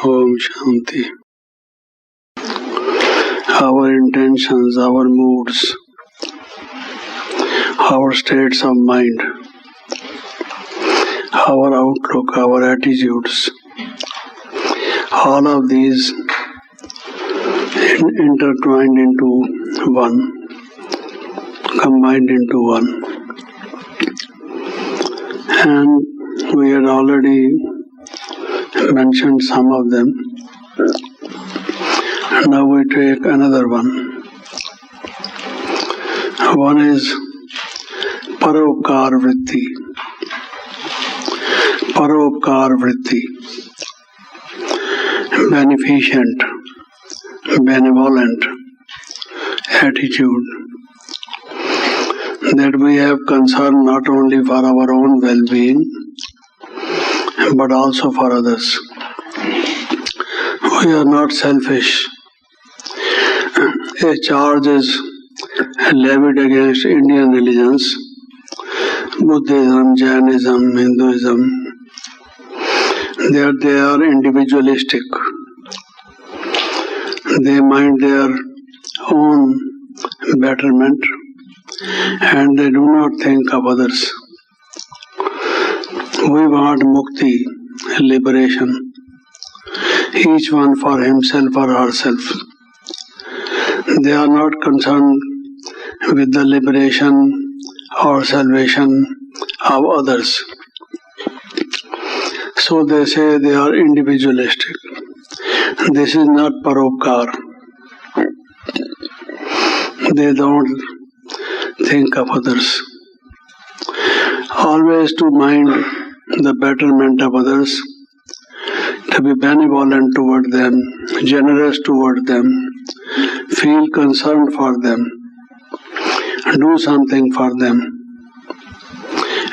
Om Shanti. Our intentions, our moods, our states of mind, our outlook, our attitudes, all of these intertwined into one, combined into one. And we had already mentioned some of them. Now we take another one. One is Paropkar Vritti. Paropkar Vritti. Beneficent, benevolent attitude. That we have concern not only for our own well-being, but also for others. We are not selfish. A charge is levied against Indian religions, Buddhism, Jainism, Hinduism, that they are individualistic. They mind their own betterment and they do not think of others. We want mukti, liberation, each one for himself or herself. They are not concerned with the liberation or salvation of others. So they say they are individualistic. This is not paropkar. They don't think of others. Always to mind the betterment of others, to be benevolent toward them, generous toward them, feel concerned for them, do something for them,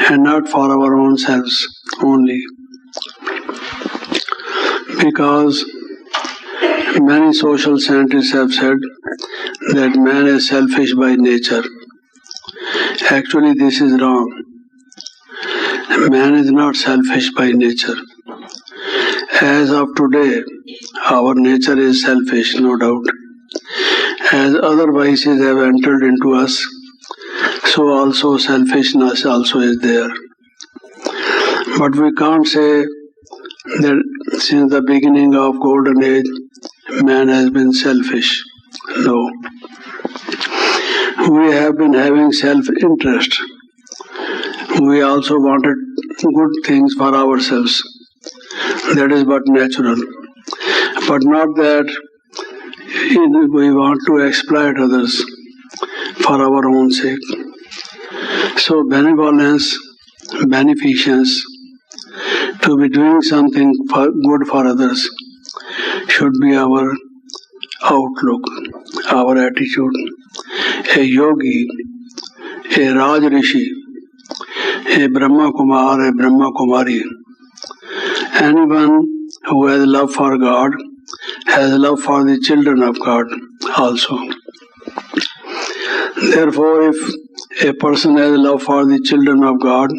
and not for our own selves only. Because many social scientists have said that man is selfish by nature. Actually, this is wrong. Man is not selfish by nature. As of today, our nature is selfish, no doubt. As other vices have entered into us, so also selfishness also is there. But we can't say that since the beginning of golden age, man has been selfish. No. We have been having self-interest. We also wanted good things for ourselves. That is but natural. But not that we want to exploit others for our own sake. So benevolence, beneficence, to be doing something good for others should be our outlook, our attitude. A yogi, a Raj Rishi, a Brahma Kumar, a Brahma Kumari, anyone who has love for God has love for the children of God also. Therefore, if a person has love for the children of God,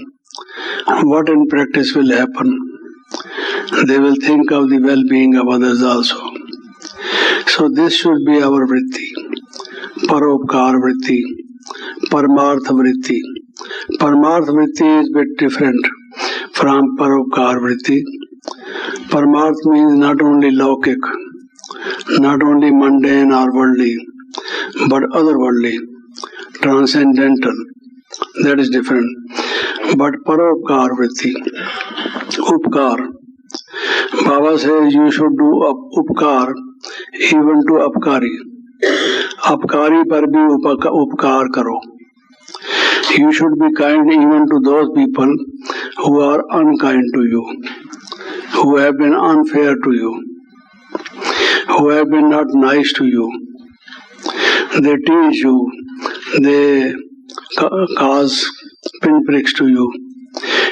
what in practice will happen? They will think of the well-being of others also. So this should be our vritti. Paropkar vritti, Paramartha vritti. Paramartha vritti is a bit different from Paropkar vritti. Paramartha means not only lokik, not only mundane or worldly, but otherworldly, transcendental. That is different. But Paropkar vritti, upkar. Baba says you should do upkar even to apkari. Apkari par bhi upkar karo. You should be kind even to those people who are unkind to you, who have been unfair to you, who have been not nice to you. They tease you, they cause pinpricks to you,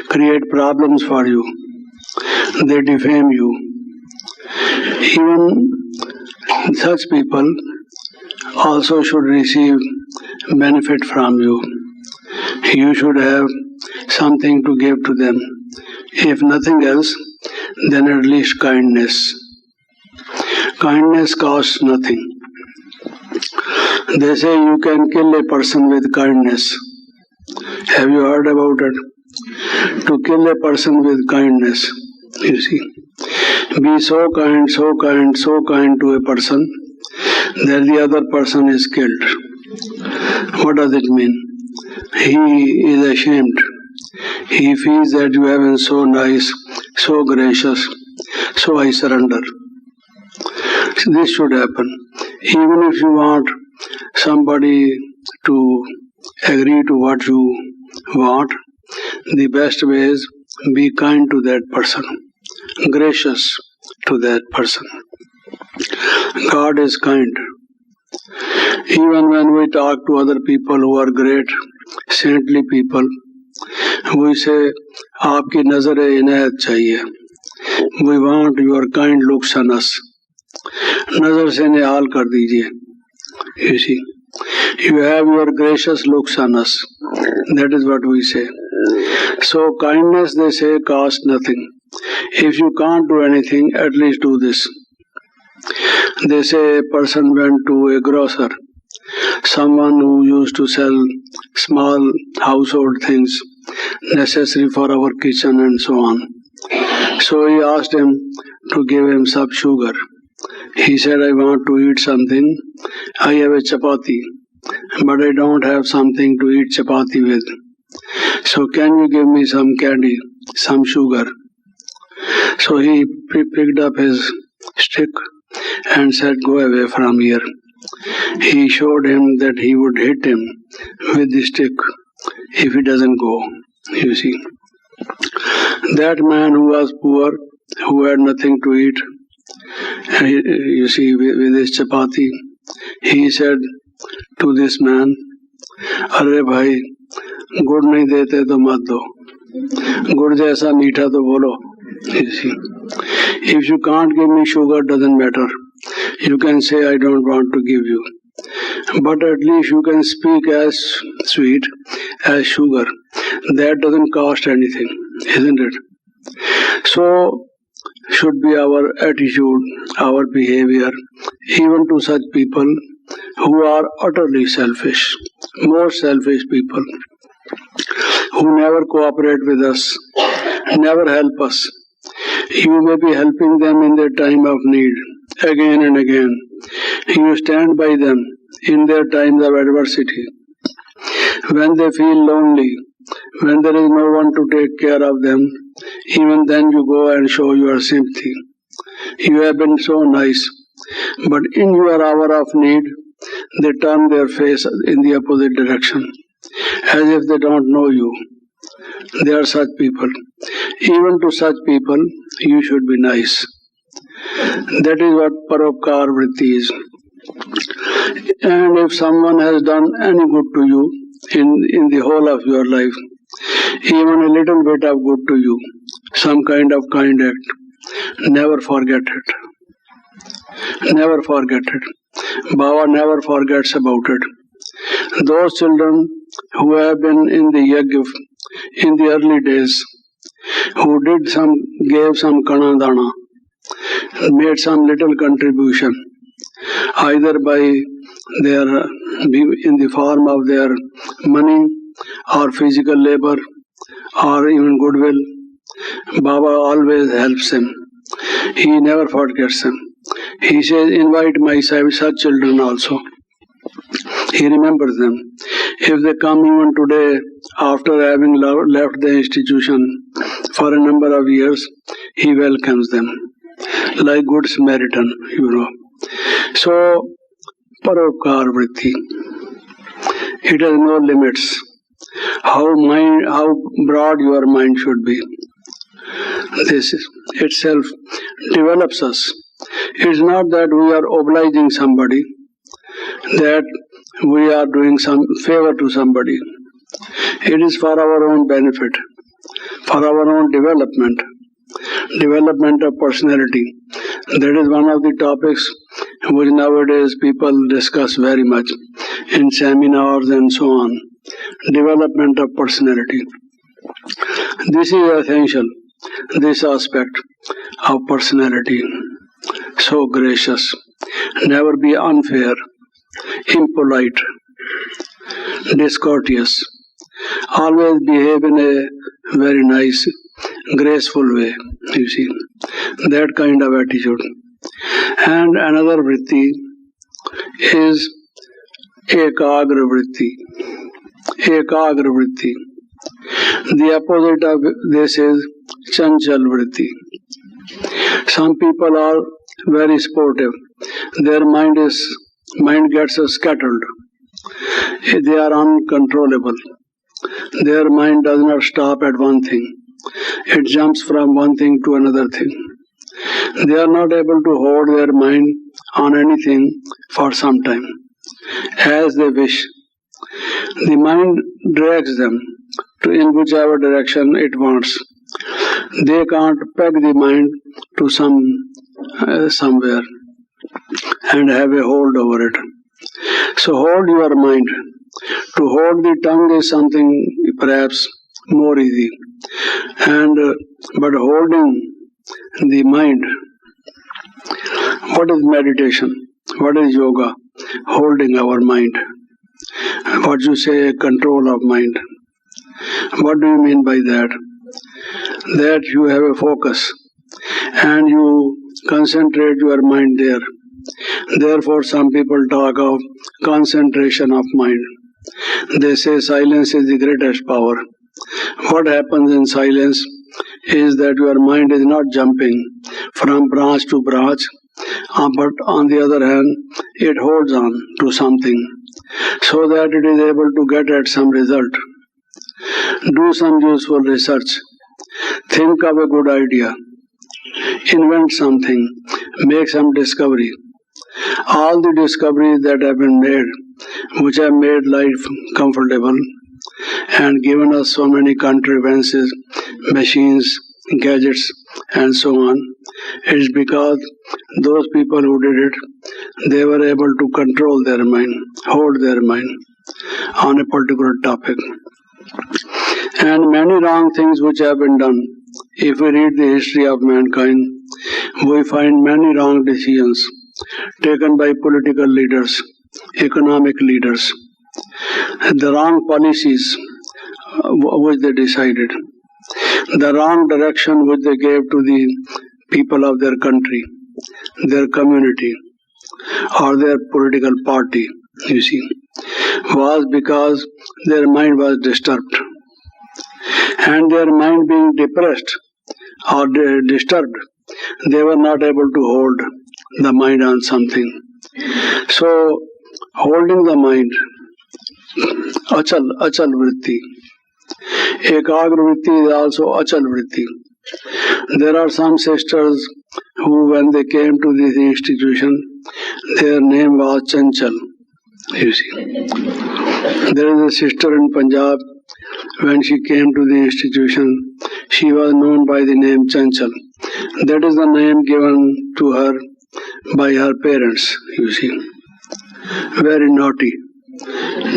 create problems for you, they defame you. Even such people also should receive benefit from you. You should have something to give to them. If nothing else, then at least kindness. Kindness costs nothing. They say you can kill a person with kindness. Have you heard about it? To kill a person with kindness, you see. Be so kind, so kind, so kind to a person that the other person is killed. What does it mean? He is ashamed. He feels that you have been so nice, so gracious, so I surrender. This should happen. Even if you want somebody to agree to what you want, the best way is be kind to that person, gracious to that person. God is kind. Even when we talk to other people who are great, saintly people, we say, आपकी नजर इनायत चाहिए. We want your kind looks on us. नजर से निहाल कर दीजिए. You see, you have your gracious looks on us. That is what we say. So kindness, they say, costs nothing. If you can't do anything, at least do this. They say a person went to a grocer, someone who used to sell small household things necessary for our kitchen and so on. So he asked him to give him some sugar. He said, I want to eat something. I have a chapati, but I don't have something to eat chapati with. So can you give me some candy, some sugar? So he picked up his stick and said, go away from here. He showed him that he would hit him with the stick if he doesn't go. You see, that man who was poor, who had nothing to eat, and you see, with his chapati, he said to this man, अरे भाई गुड़ नहीं देते तो मत दो, गुड़ जैसा मीठा तो बोलो. You see, if you can't give me sugar, doesn't matter. You can say I don't want to give you, but at least you can speak as sweet as sugar. That doesn't cost anything, isn't it? So should be our attitude, our behavior, even to such people who are utterly selfish, more selfish people, who never cooperate with us, never help us. You may be helping them in their time of need, again and again. You stand by them in their times of adversity. When they feel lonely, when there is no one to take care of them, even then you go and show your sympathy. You have been so nice, but in your hour of need, they turn their face in the opposite direction, as if they don't know you. They are such people. Even to such people, you should be nice. That is what Paropkar Vritti is. And if someone has done any good to you in the whole of your life, even a little bit of good to you, some kind of kind act, never forget it. Never forget it. Baba never forgets about it. Those children who have been in the yajna in the early days, who gave some kanadana, made some little contribution, either by in the form of their money or physical labor or even goodwill, Baba always helps them. He never forgets them. He says, invite my such children also. He remembers them. If they come even today, after having left the institution for a number of years, he welcomes them, like Good Samaritan, So, Paropkar Vritti, it has no limits. How broad your mind should be. This itself develops us. It's not that we are obliging somebody, that we are doing some favor to somebody. It is for our own benefit, for our own development of personality. That is one of the topics which nowadays people discuss very much in seminars and so on. Development of personality. This is essential, this aspect of personality. so gracious. Never be unfair, impolite, discourteous. Always behave in a very nice, graceful way, you see. That kind of attitude. And another vritti is ekagra vritti. Ekagra vritti. The opposite of this is chanchal vritti. Some people are very sportive. Their mind gets scattered. They are uncontrollable. Their mind does not stop at one thing. It jumps from one thing to another thing. They are not able to hold their mind on anything for some time, as they wish. The mind drags them in whichever direction it wants. They can't peg the mind to somewhere and have a hold over it. So hold your mind. To hold the tongue is something perhaps more easy. But holding the mind, what is meditation? What is yoga? Holding our mind. What you say, control of mind. What do you mean by that? That you have a focus and you concentrate your mind there. Therefore, some people talk of concentration of mind. They say silence is the greatest power. What happens in silence is that your mind is not jumping from branch to branch, but on the other hand, it holds on to something so that it is able to get at some result. Do some useful research. Think of a good idea. Invent something. Make some discovery. All the discoveries that have been made, which have made life comfortable and given us so many contrivances, machines, gadgets, and so on, it's because those people who did it, they were able to control their mind, hold their mind on a particular topic. And many wrong things which have been done. If we read the history of mankind, we find many wrong decisions taken by political leaders, economic leaders, the wrong policies which they decided, the wrong direction which they gave to the people of their country, their community, or their political party, you see, was because their mind was disturbed. And their mind being depressed or disturbed, they were not able to hold the mind on something. So, holding the mind, achal vritti. Ekagra vritti is also achal vritti. There are some sisters who, when they came to this institution, their name was Chanchal. You see, there is a sister in Punjab. When she came to the institution, she was known by the name Chanchal. That is the name given to her by her parents, you see. Very naughty,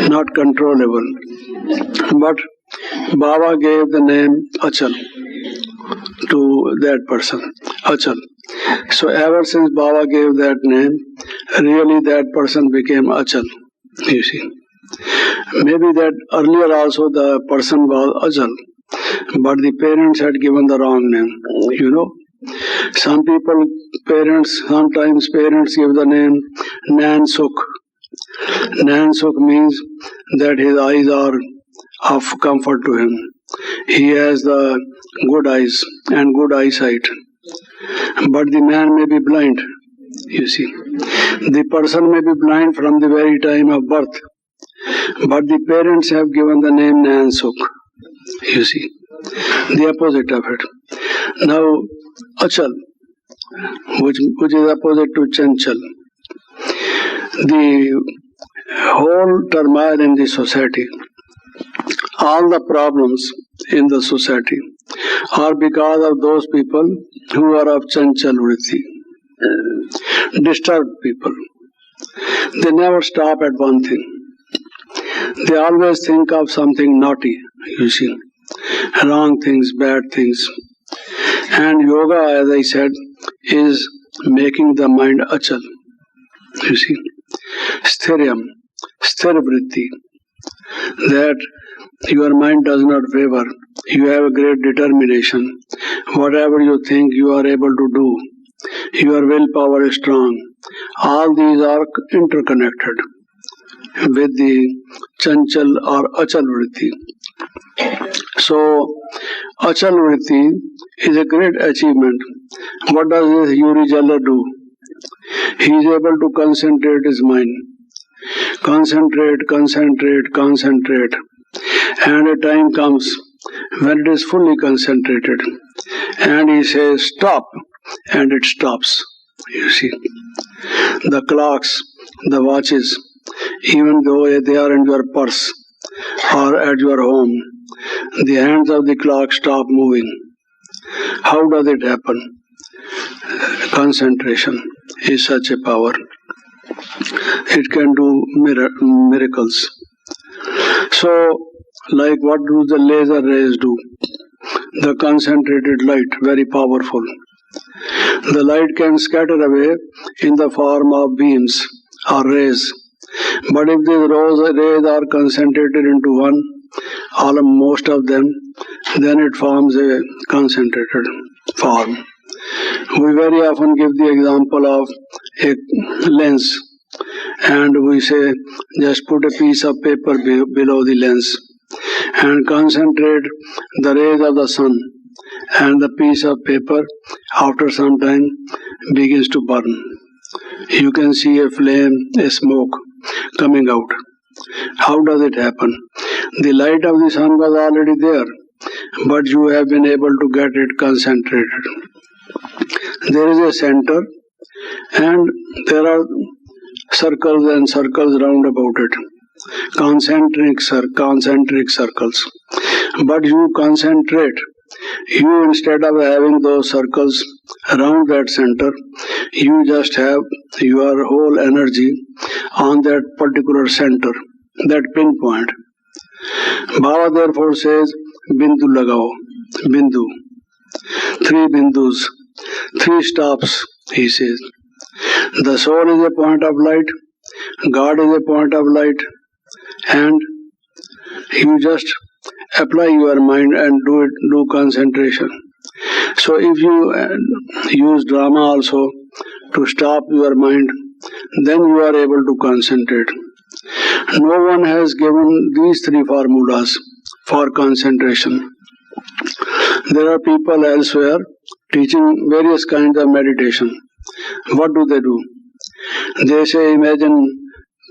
not controllable. But Baba gave the name Achal to that person, Achal. So ever since Baba gave that name, really that person became Achal, you see. Maybe that earlier also the person was Achal, but the parents had given the wrong name, you know. Sometimes parents give the name Nansukh. Nansukh means that his eyes are of comfort to him. He has the good eyes and good eyesight. But the man may be blind, you see. The person may be blind from the very time of birth. But the parents have given the name Nansukh, you see. The opposite of it. Now, Achal, which is opposite to Chanchal. The whole turmoil in the society, all the problems in the society are because of those people who are of Chanchal vritti, disturbed people. They never stop at one thing. They always think of something naughty, you see, wrong things, bad things. And yoga, as I said, is making the mind achal. You see, sthiryam, sthirvritti, that your mind does not waver. You have a great determination. Whatever you think, you are able to do. Your willpower is strong. All these are interconnected with the chanchal or achal vritti. So, achal vritti is a great achievement. What does this Uri Geller do? He is able to concentrate his mind. Concentrate. And a time comes when it is fully concentrated. And he says, stop. And it stops. You see. The clocks, the watches, even though they are in your purse or at your home, the hands of the clock stop moving. How does it happen? Concentration is such a power. It can do miracles. So, like what do the laser rays do? The concentrated light, very powerful. The light can scatter away in the form of beams or rays. But if these rays are concentrated into one, most of them, then it forms a concentrated form. We very often give the example of a lens, and we say just put a piece of paper below the lens and concentrate the rays of the sun, and the piece of paper after some time begins to burn. You can see a flame, a smoke coming out. How does it happen? The light of the sun was already there, but you have been able to get it concentrated. There is a center, and there are circles and circles round about it. Concentric circles. But you concentrate. You, instead of having those circles around that center, you just have your whole energy on that particular center, that pinpoint. Baba therefore says, Bindu lagao. Bindu. 3 bindus. 3 stops, he says. The soul is a point of light, God is a point of light, and you just apply your mind and do concentration. So if you use drama also to stop your mind, then you are able to concentrate. No one has given these 3 formulas for concentration. There are people elsewhere teaching various kinds of meditation. What do? They say, imagine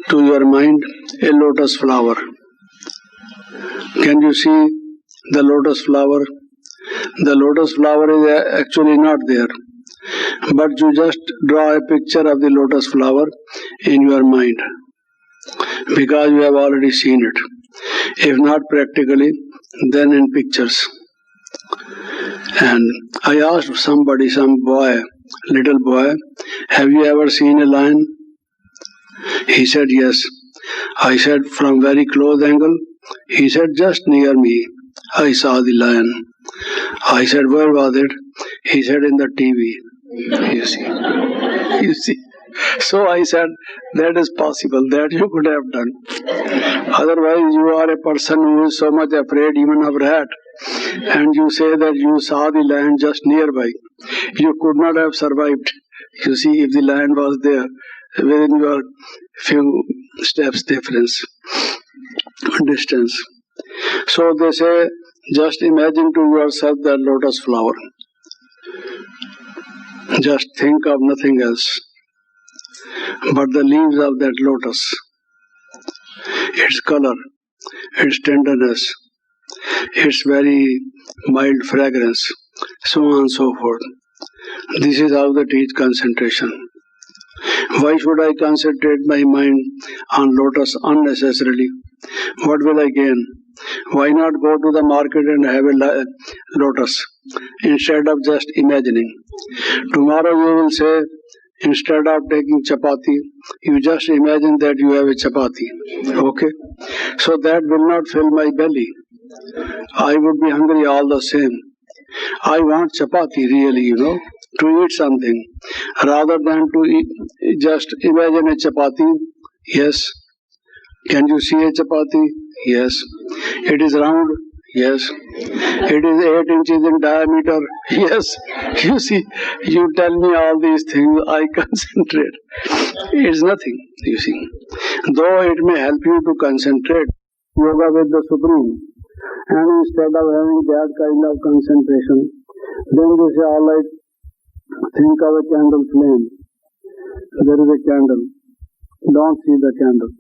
to your mind a lotus flower. Can you see the lotus flower? The lotus flower is actually not there. But you just draw a picture of the lotus flower in your mind, because you have already seen it. If not practically, then in pictures. And I asked somebody, some boy, little boy, have you ever seen a lion? He said, yes. I said, from very close angle? He said, just near me. I saw the lion. I said, where was it? He said, in the TV. You see. So I said, that is possible, that you could have done. Otherwise, you are a person who is so much afraid even of rat, and you say that you saw the lion just nearby. You could not have survived. You see, if the lion was there, within your few steps distance. So they say, just imagine to yourself that lotus flower. Just think of nothing else but the leaves of that lotus, its color, its tenderness, its very mild fragrance, so on and so forth. This is how they teach concentration. Why should I concentrate my mind on lotus unnecessarily? What will I gain? Why not go to the market and have a lotus instead of just imagining? Tomorrow you will say, instead of taking chapati, you just imagine that you have a chapati. Okay? So that will not fill my belly. I would be hungry all the same. I want chapati really, to eat something rather than to just imagine a chapati. Yes. Can you see a chapati? Yes. It is round. Yes. It is 8 inches in diameter. Yes. You see, you tell me all these things, I concentrate. It's nothing, you see. Though it may help you to concentrate, yoga with the Supreme, and instead of having that kind of concentration, then you say, all right, think of a candle flame. There is a candle. Don't see the candle.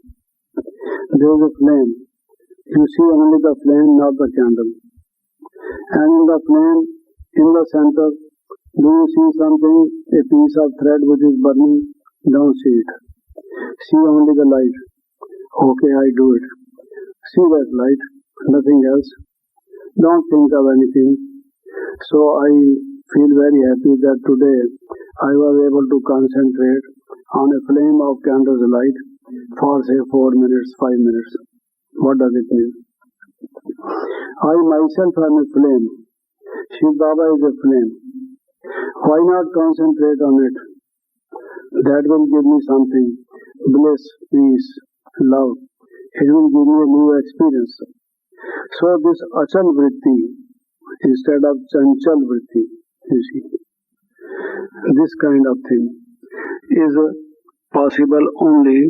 There is a flame. You see only the flame, not the candle. And in the flame, in the center, do you see something, a piece of thread which is burning? Don't see it. See only the light. Okay, I do it. See that light, nothing else. Don't think of anything. So I feel very happy that today I was able to concentrate on a flame of candle's light for say 4 minutes, 5 minutes. What does it mean? I myself am a flame. Shiv Baba is a flame. Why not concentrate on it? That will give me something. Bliss, peace, love. It will give me a new experience. So this achal vritti instead of chanchal vritti, you see, this kind of thing is possible only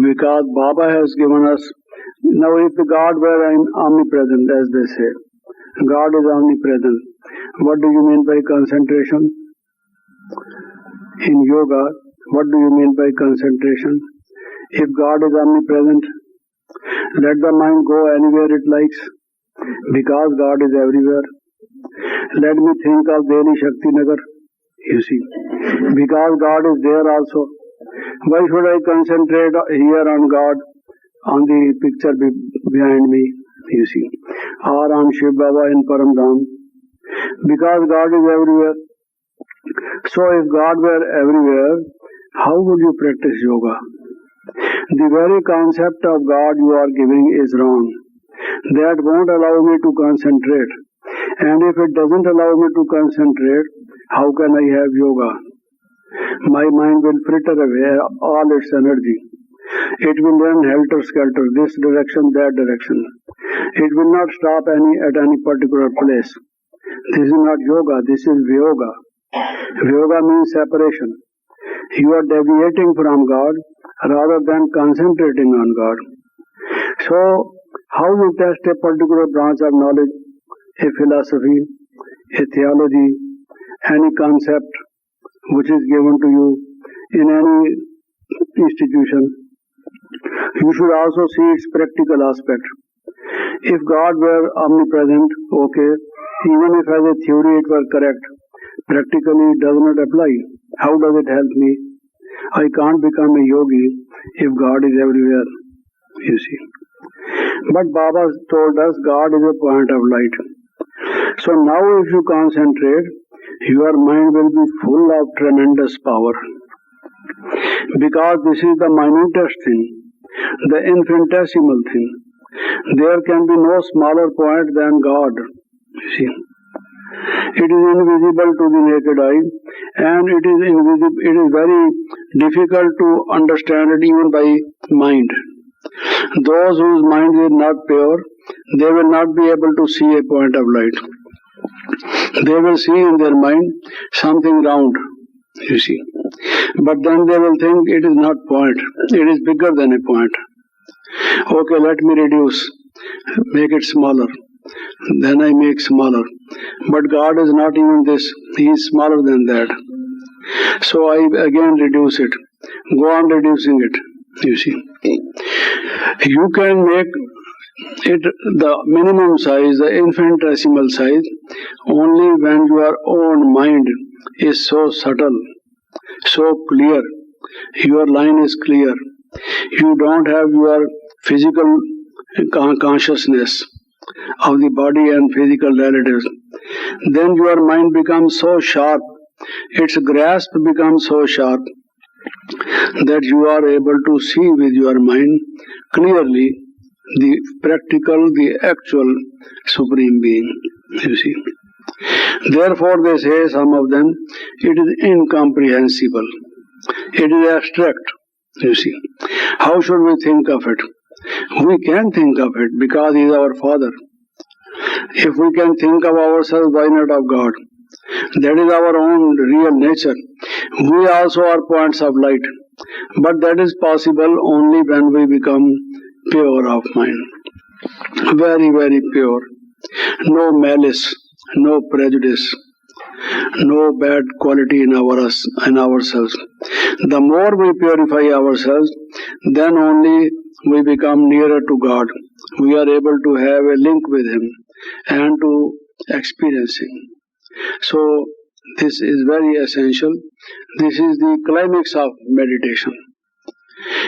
because Baba has given us. Now if the God were omnipresent, as they say, God is omnipresent. What do you mean by concentration? In yoga, what do you mean by concentration? If God is omnipresent, let the mind go anywhere it likes, because God is everywhere. Let me think of Delhi Shakti Nagar, you see, because God is there also. Why should I concentrate here on God, on the picture behind me, you see, or on Shiv Baba in Paramdham? Because God is everywhere. So if God were everywhere, how would you practice yoga? The very concept of God you are giving is wrong. That won't allow me to concentrate. And if it doesn't allow me to concentrate, how can I have yoga? My mind will fritter away all its energy. It will run helter-skelter, this direction, that direction. It will not stop at any particular place. This is not yoga, this is Vyoga. Vyoga means separation. You are deviating from God rather than concentrating on God. So, how you test a particular branch of knowledge, a philosophy, a theology, any concept which is given to you in any institution, you should also see its practical aspect. If God were omnipresent, okay, even if as a theory it were correct, practically it does not apply. How does it help me? I can't become a yogi if God is everywhere, you see. But Baba told us God is a point of light. So now if you concentrate, your mind will be full of tremendous power. Because this is the minutest thing, the infinitesimal thing. There can be no smaller point than God, you see. It is invisible to the naked eye, and it is very difficult to understand it even by mind. Those whose mind is not pure, they will not be able to see a point of light. They will see in their mind something round, you see. But then they will think it is not point, it is bigger than a point. Okay, let me reduce, make it smaller. Then I make smaller. But God is not even this, He is smaller than that. So I again reduce it. Go on reducing it, you see. You can make it the minimum size, the infinitesimal size, only when your own mind is so subtle, so clear. Your line is clear. You don't have your physical consciousness of the body and physical relatives. Then your mind becomes so sharp, its grasp becomes so sharp that you are able to see with your mind clearly the practical, the actual Supreme Being, you see. Therefore, they say, some of them, it is incomprehensible. It is abstract, you see. How should we think of it? We can think of it because He is our Father. If we can think of ourselves, why not of God? That is our own real nature. We also are points of light. But that is possible only when we become pure of mind. Very, very pure. No malice, no prejudice, no bad quality in ourselves. The more we purify ourselves, then only we become nearer to God. We are able to have a link with Him and to experience Him. So, this is very essential. This is the climax of meditation.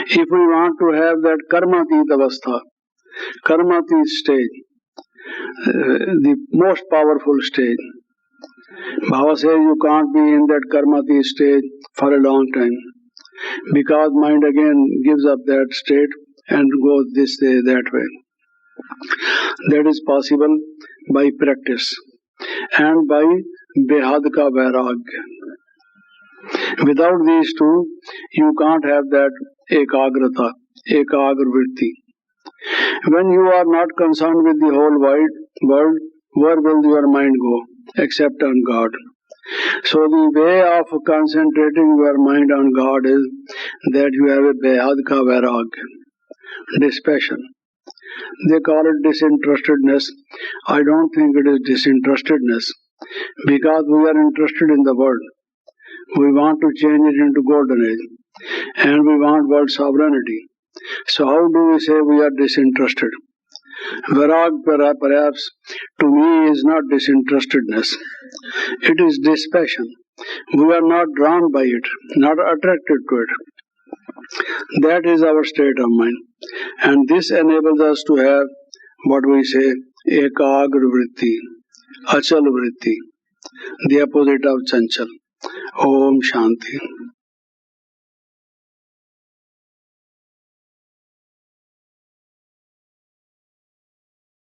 If we want to have that karmatit avastha, karmatit stage, the most powerful stage, Baba says you can't be in that karmatit stage for a long time because mind again gives up that state and goes this way, that way. That is possible by practice and by behadka vairagya. Without these two, you can't have that ekagrata, ekagravritti. When you are not concerned with the whole wide world, where will your mind go? Except on God. So the way of concentrating your mind on God is that you have a behadka vairagya, dispassion. They call it disinterestedness. I don't think it is disinterestedness because we are interested in the world. We want to change it into golden age and we want world sovereignty. So how do we say we are disinterested? Vairag perhaps to me is not disinterestedness. It is dispassion. We are not drawn by it, not attracted to it. That is our state of mind. And this enables us to have what we say ekagra vritti, achal vritti, the opposite of chanchal. Om Shanti.